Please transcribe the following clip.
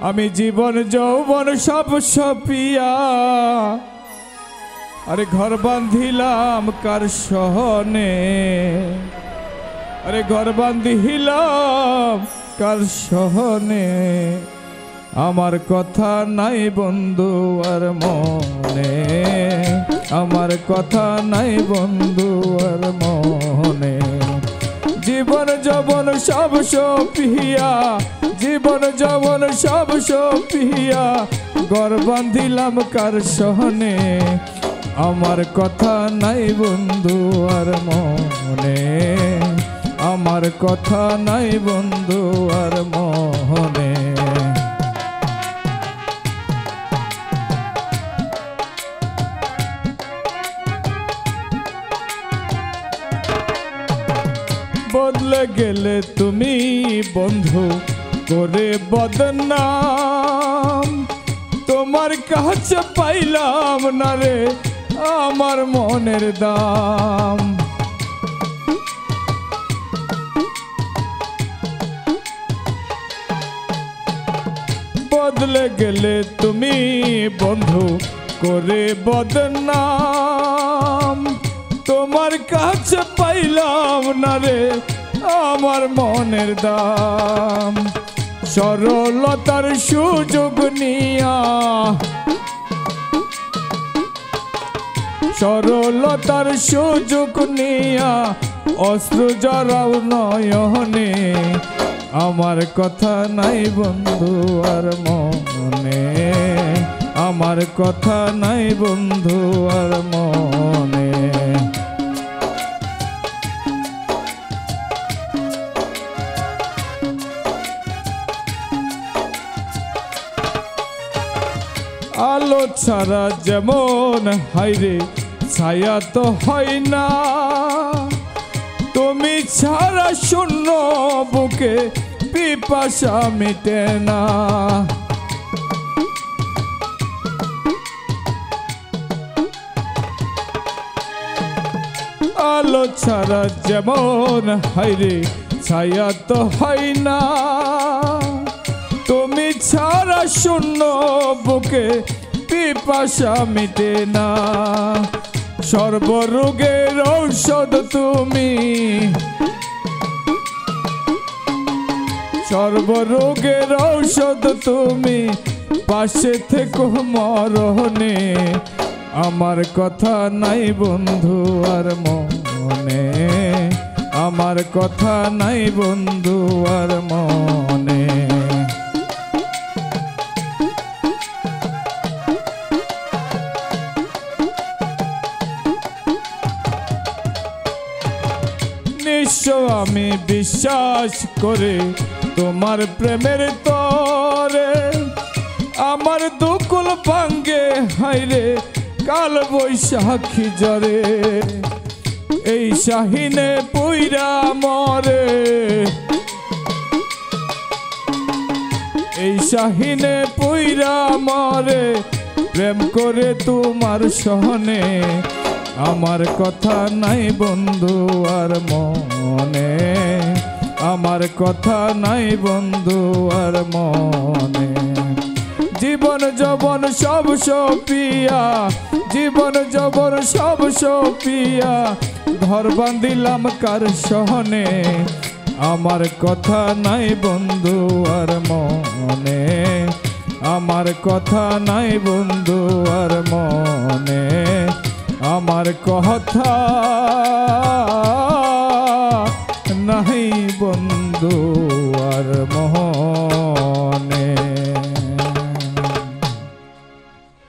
আমি জীবন যৌবন সব সপিয়া আরে ঘর বাঁধিলাম কার সহনে, আরে ঘর বাঁধিলাম কার সহনে। আমার কথা নাই বন্ধু আর মনে, আমার কথা নাই বন্ধু আর মনে। জীবন যৌবন সব সপিয়া, জীবন যৌবন সব সপিয়া ঘর বাঁধিলাম কার সহনে। আমার কথা নাই বন্ধু আর মনে, আমার কথা নাই বন্ধু আর মনে। বদলে গেলে তুমি বন্ধু করে বদনাম, তোমার কাছে পাইলাম না রে আমার মনের দাম। বদলে গেলে তুমি বন্ধু করে বদনাম, তোমার কাছে পাইলাম না রে আমার মনের দাম। সরলতার সুযোগ নিয়া, সরলতার সুযোগ নিয়া অস্ত্র জড়াও নয়নে। আমার কথা নাই বন্ধু আর মনে, আমার কথা নাই বন্ধু আর মনে। আলো ছাড়া যেমন হাইরে ছায়া তো হয় না, তুমি ছাড়া শূন্য বুকে পিপাসা মিটে না। আলো ছাড়া যেমন হাইরে ছায়া তো হয় না, তুমি ছাড়া শূন্য বুকে পিপাসা মিটে না। সর্বরোগের ঔষধ তুমি, সর্বরোগের ঔষধ তুমি, পাশে থেকো মরণে। আমার কথা নাই বন্ধু আর মনে, আমার কথা নাই বন্ধু আর মনে। নিশ্চয় আমি বিশ্বাস করে তোমার প্রেমের তরে, আমার দুকুল ভাঙ্গে হাইরে কাল বৈশাখী জরে। এই শাহিনে পুইরা মরে, এই শাহিনে পুইরা মরে প্রেম করে তোমার সহনে। আমার কথা নাই বন্ধু আর মনে, আমার কথা নাই বন্ধু আর মনে। জীবন যৌবন সব সপিয়া, জীবন যৌবন সব সপিয়া ঘর বাঁধিলাম কার সহনে। আমার কথা নাই বন্ধু আর মনে, আমার কথা নাই বন্ধু আর মনে। আমার কথা